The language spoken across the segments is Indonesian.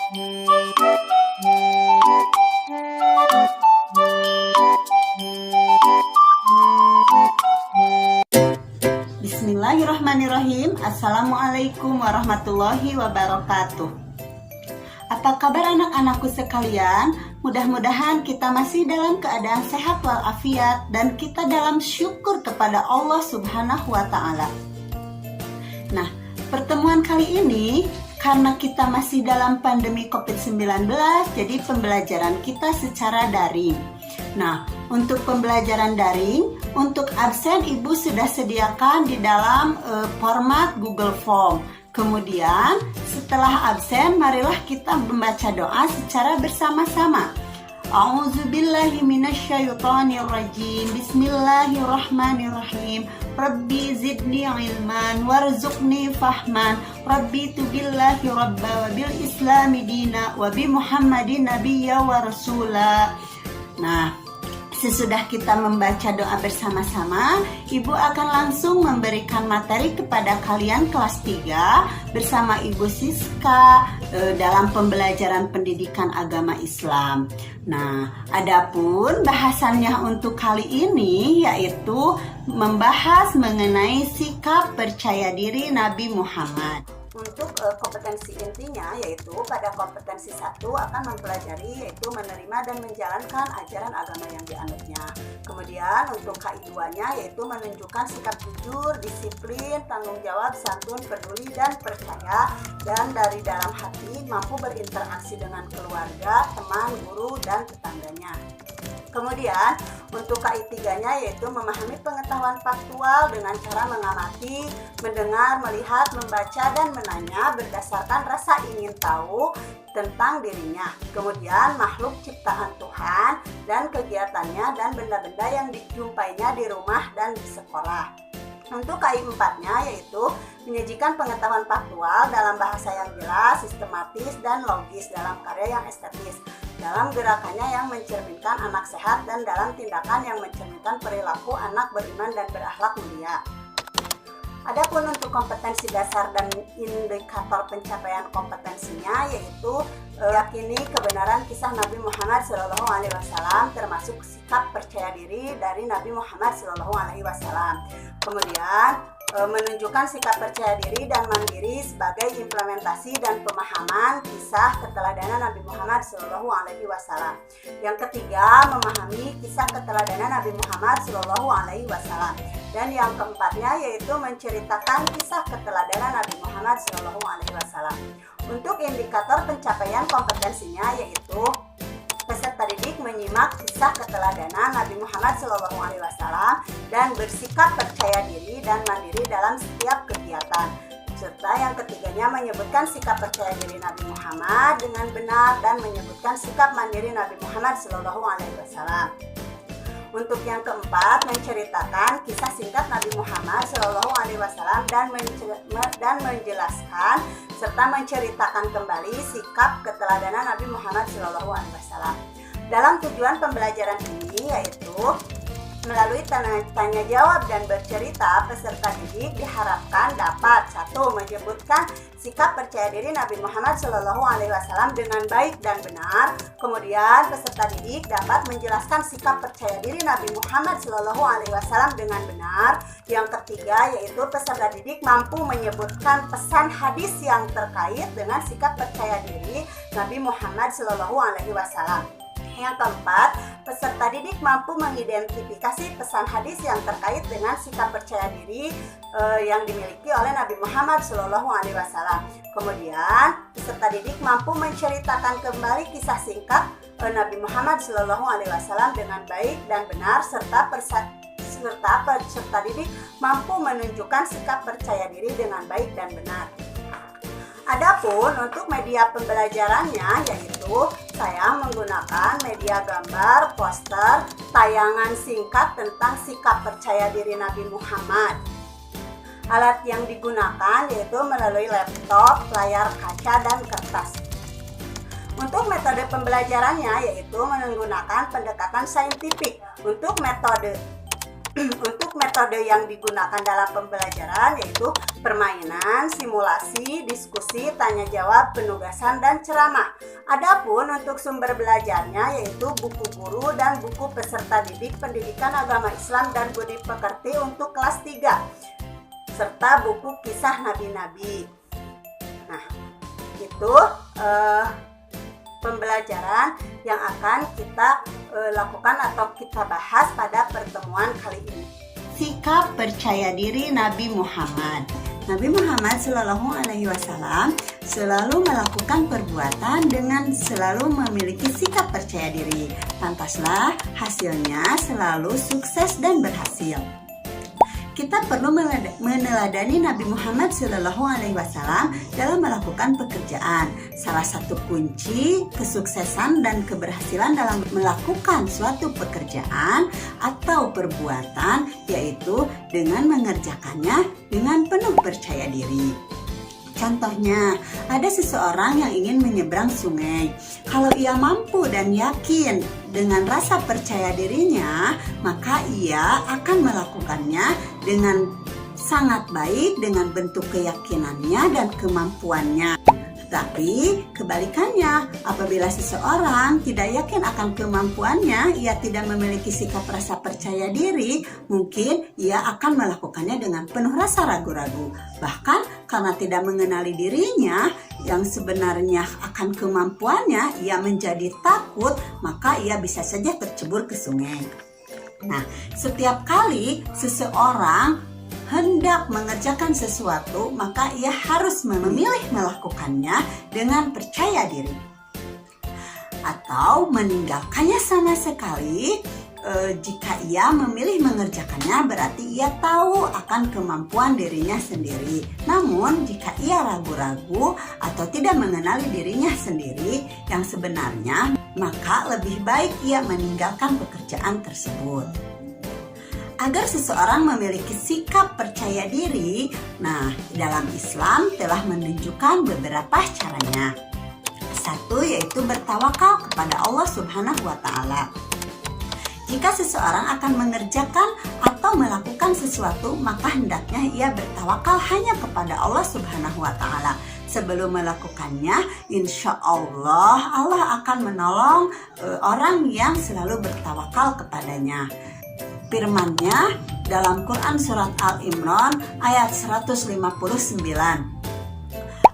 Bismillahirrahmanirrahim. Assalamualaikum warahmatullahi wabarakatuh. Apa kabar anak-anakku sekalian? Mudah-mudahan kita masih dalam keadaan sehat walafiat dan kita dalam syukur kepada Allah Subhanahu wa Ta'ala. Nah, pertemuan kali ini karena kita masih dalam pandemi COVID-19, jadi pembelajaran kita secara daring. Nah, untuk pembelajaran daring, untuk absen Ibu sudah sediakan di dalam format Google Form. Kemudian setelah absen, marilah kita membaca doa secara bersama-sama. A'udzubillahi minasyaitonirrajim. Bismillahirrahmanirrahim. Rabbi zidni ilman warzuqni fahman. Rabbi tubillahi rabba wa bil islami dina wa bi Muhammadin nabiyya wa rasula. Nah, sesudah kita membaca doa bersama-sama, Ibu akan langsung memberikan materi kepada kalian kelas 3 bersama Ibu Siska dalam pembelajaran pendidikan agama Islam. Nah, adapun bahasannya untuk kali ini yaitu membahas mengenai sikap percaya diri Nabi Muhammad. Untuk kompetensi intinya yaitu pada kompetensi 1 akan mempelajari yaitu menerima dan menjalankan ajaran agama yang dianutnya. Kemudian untuk KI2-nya yaitu menunjukkan sikap jujur, disiplin, tanggung jawab, santun, peduli, dan percaya, dan dari dalam hati mampu berinteraksi dengan keluarga, teman, guru, dan tetangganya. Kemudian untuk KI3-nya yaitu memahami pengetahuan faktual dengan cara mengamati, mendengar, melihat, membaca, dan menanya berdasarkan rasa ingin tahu tentang dirinya. Kemudian makhluk ciptaan Tuhan dan kegiatannya dan benda-benda yang dijumpainya di rumah dan di sekolah. Untuk KI4-nya yaitu menyajikan pengetahuan faktual dalam bahasa yang jelas, sistematis, dan logis dalam karya yang estetis, dalam gerakannya yang mencerminkan anak sehat dan dalam tindakan yang mencerminkan perilaku anak beriman dan berakhlak mulia. Adapun untuk kompetensi dasar dan indikator pencapaian kompetensinya yaitu yakini kebenaran kisah Nabi Muhammad SAW termasuk sikap percaya diri dari Nabi Muhammad SAW. Kemudian menunjukkan sikap percaya diri dan mandiri sebagai implementasi dan pemahaman kisah keteladanan Nabi Muhammad SAW. Yang ketiga, memahami kisah keteladanan Nabi Muhammad SAW. Dan yang keempatnya yaitu menceritakan kisah keteladanan Nabi Muhammad SAW. Untuk indikator pencapaian kompetensinya yaitu peserta didik menyimak kisah keteladanan Nabi Muhammad SAW dan bersikap percaya diri dan mandiri dalam setiap kegiatan. Serta yang ketiganya menyebutkan sikap percaya diri Nabi Muhammad dengan benar dan menyebutkan sikap mandiri Nabi Muhammad SAW. Untuk yang keempat, menceritakan kisah singkat Nabi Muhammad SAW dan menjelaskan serta menceritakan kembali sikap keteladanan Nabi Muhammad SAW. Dalam tujuan pembelajaran ini yaitu melalui tanya jawab dan bercerita, peserta didik diharapkan dapat 1. Menyebutkan sikap percaya diri Nabi Muhammad SAW dengan baik dan benar. Kemudian peserta didik dapat menjelaskan sikap percaya diri Nabi Muhammad SAW dengan benar. Yang ketiga yaitu peserta didik mampu menyebutkan pesan hadis yang terkait dengan sikap percaya diri Nabi Muhammad SAW. Yang keempat, peserta didik mampu mengidentifikasi pesan hadis yang terkait dengan sikap percaya diri yang dimiliki oleh Nabi Muhammad SAW. Kemudian, peserta didik mampu menceritakan kembali kisah singkat Nabi Muhammad SAW dengan baik dan benar serta peserta didik mampu menunjukkan sikap percaya diri dengan baik dan benar. Adapun untuk media pembelajarannya yaitu saya menggunakan media gambar, poster, tayangan singkat tentang sikap percaya diri Nabi Muhammad. Alat yang digunakan yaitu melalui laptop, layar kaca, dan kertas. Untuk metode pembelajarannya yaitu menggunakan pendekatan saintifik. Untuk metode Untuk metode yang digunakan dalam pembelajaran yaitu permainan, simulasi, diskusi, tanya jawab, penugasan, dan ceramah. Adapun untuk sumber belajarnya yaitu buku guru dan buku peserta didik pendidikan agama Islam dan budi pekerti untuk kelas 3 serta buku kisah nabi-nabi. Nah, itu pembelajaran yang akan kita lakukan atau kita bahas pada pertemuan kali ini. Sikap percaya diri Nabi Muhammad. Nabi Muhammad Shallallahu Alaihi Wasallam selalu melakukan perbuatan dengan selalu memiliki sikap percaya diri. Pantaslah hasilnya selalu sukses dan berhasil. Kita perlu meneladani Nabi Muhammad Shallallahu Alaihi Wasallam dalam melakukan pekerjaan. Salah satu kunci kesuksesan dan keberhasilan dalam melakukan suatu pekerjaan atau perbuatan yaitu dengan mengerjakannya dengan penuh percaya diri. Contohnya, ada seseorang yang ingin menyeberang sungai. Kalau ia mampu dan yakin dengan rasa percaya dirinya, maka ia akan melakukannya dengan sangat baik dengan bentuk keyakinannya dan kemampuannya. Tapi kebalikannya, apabila seseorang tidak yakin akan kemampuannya, ia tidak memiliki sikap rasa percaya diri, mungkin ia akan melakukannya dengan penuh rasa ragu-ragu. Bahkan karena tidak mengenali dirinya yang sebenarnya akan kemampuannya, ia menjadi takut, maka ia bisa saja tercebur ke sungai. Nah, setiap kali seseorang hendak mengerjakan sesuatu, maka ia harus memilih melakukannya dengan percaya diri atau meninggalkannya sama sekali. Jika ia memilih mengerjakannya, berarti ia tahu akan kemampuan dirinya sendiri. Namun jika ia ragu-ragu atau tidak mengenali dirinya sendiri yang sebenarnya, maka lebih baik ia meninggalkan pekerjaan tersebut. Agar seseorang memiliki sikap percaya diri, nah, dalam Islam telah menunjukkan beberapa caranya. Satu, yaitu bertawakal kepada Allah Subhanahu wa Ta'ala. Jika seseorang akan mengerjakan atau melakukan sesuatu, maka hendaknya ia bertawakal hanya kepada Allah Subhanahu wa Ta'ala. Sebelum melakukannya, insya Allah akan menolong orang yang selalu bertawakal kepadanya. Firman-Nya dalam Quran surat Al-Imran ayat 159.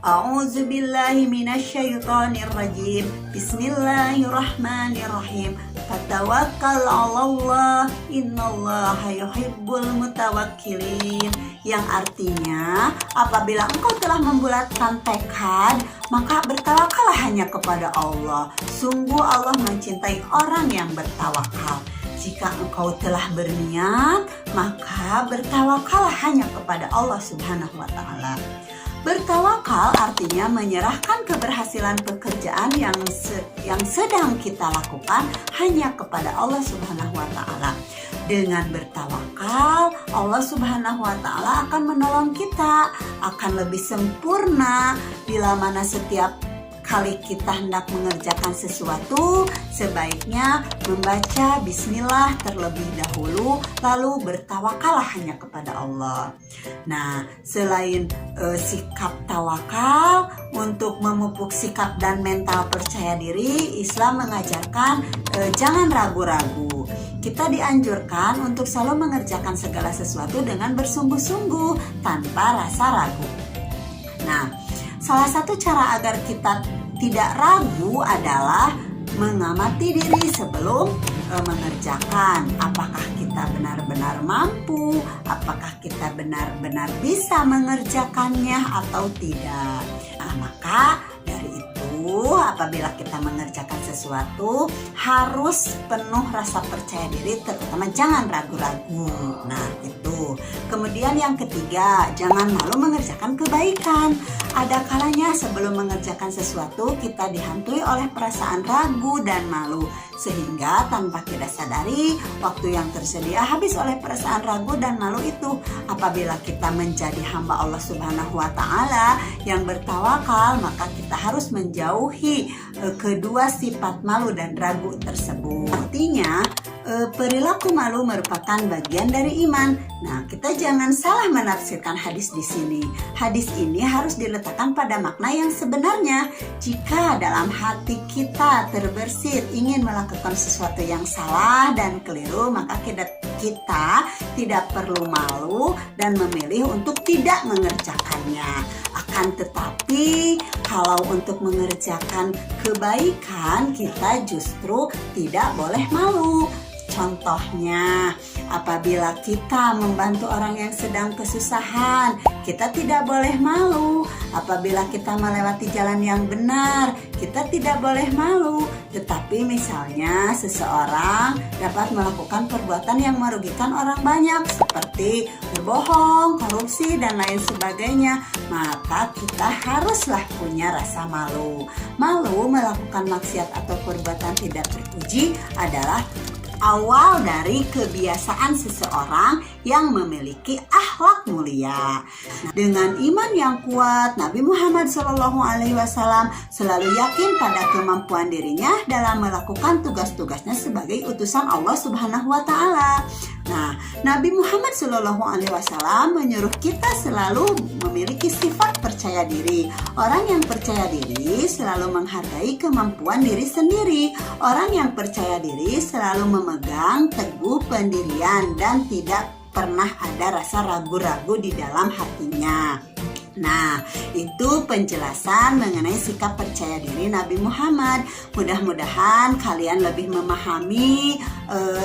A'udzubillahi minasyaitonir rajim. Bismillahirrahmanirrahim. Fatawakkal 'alallah, innallaha yuhibbul mutawakkilin. Yang artinya, apabila engkau telah membulatkan tekad, maka bertawakallah hanya kepada Allah. Sungguh Allah mencintai orang yang bertawakal. Jika engkau telah berniat, maka bertawakallah hanya kepada Allah Subhanahu wa Ta'ala. Bertawakal artinya menyerahkan keberhasilan pekerjaan yang sedang kita lakukan hanya kepada Allah Subhanahu wa Ta'ala. Dengan bertawakal, Allah Subhanahu wa Ta'ala akan menolong kita, akan lebih sempurna bila mana setiap kali kita hendak mengerjakan sesuatu, sebaiknya membaca bismillah terlebih dahulu, lalu bertawakallah hanya kepada Allah. Nah, selain sikap tawakal, untuk memupuk sikap dan mental percaya diri, Islam mengajarkan jangan ragu-ragu. Kita dianjurkan untuk selalu mengerjakan segala sesuatu dengan bersungguh-sungguh tanpa rasa ragu. Nah, salah satu cara agar kita tidak ragu adalah mengamati diri sebelum mengerjakan. Apakah kita benar-benar mampu? Apakah kita benar-benar bisa mengerjakannya atau tidak? Nah, maka dari itu, apabila kita mengerjakan sesuatu, harus penuh rasa percaya diri, terutama jangan ragu-ragu. Nah, itu. Kemudian yang ketiga, jangan malu mengerjakan kebaikan. Ada kalanya sebelum mengerjakan sesuatu, kita dihantui oleh perasaan ragu dan malu. Sehingga tanpa kita sadari, waktu yang tersedia habis oleh perasaan ragu dan malu itu. Apabila kita menjadi hamba Allah Subhanahu wa Ta'ala yang bertawakal, maka kita harus menjauhi kedua sifat malu dan ragu tersebut. Artinya, perilaku malu merupakan bagian dari iman. Nah, kita jangan salah menafsirkan hadis di sini. Hadis ini harus diletakkan pada makna yang sebenarnya. Jika dalam hati kita terbersit ingin melakukan sesuatu yang salah dan keliru, maka kita tidak perlu malu dan memilih untuk tidak mengerjakannya. Akan tetapi, kalau untuk mengerjakan kebaikan, kita justru tidak boleh malu. Contohnya, apabila kita membantu orang yang sedang kesusahan, kita tidak boleh malu. Apabila kita melewati jalan yang benar, kita tidak boleh malu. Tetapi misalnya seseorang dapat melakukan perbuatan yang merugikan orang banyak, seperti berbohong, korupsi, dan lain sebagainya, maka kita haruslah punya rasa malu. Malu melakukan maksiat atau perbuatan tidak terpuji adalah awal dari kebiasaan seseorang yang memiliki akhlak mulia. Dengan iman yang kuat, Nabi Muhammad SAW selalu yakin pada kemampuan dirinya dalam melakukan tugas-tugasnya sebagai utusan Allah Subhanahu wa Ta'ala. Nah, Nabi Muhammad SAW menyuruh kita selalu memiliki sifat percaya diri. Orang yang percaya diri selalu menghargai kemampuan diri sendiri. Orang yang percaya diri selalu memegang teguh pendirian dan tidak pernah ada rasa ragu-ragu di dalam hatinya. Nah, itu penjelasan mengenai sikap percaya diri Nabi Muhammad. Mudah-mudahan kalian lebih memahami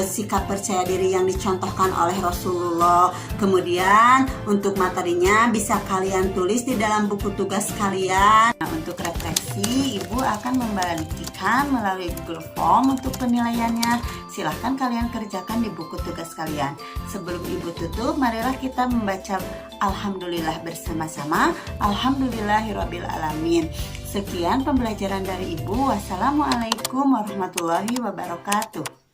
sikap percaya diri yang dicontohkan oleh Rasulullah. Kemudian untuk materinya bisa kalian tulis di dalam buku tugas kalian. Nah, untuk refleksi, Ibu akan membagikan melalui Google Form untuk penilaiannya. Silahkan kalian kerjakan di buku tugas kalian. Sebelum Ibu tutup, marilah kita membaca Alhamdulillah bersama-sama. Alhamdulillahirabbil alamin. Sekian pembelajaran dari Ibu. Wassalamualaikum warahmatullahi wabarakatuh.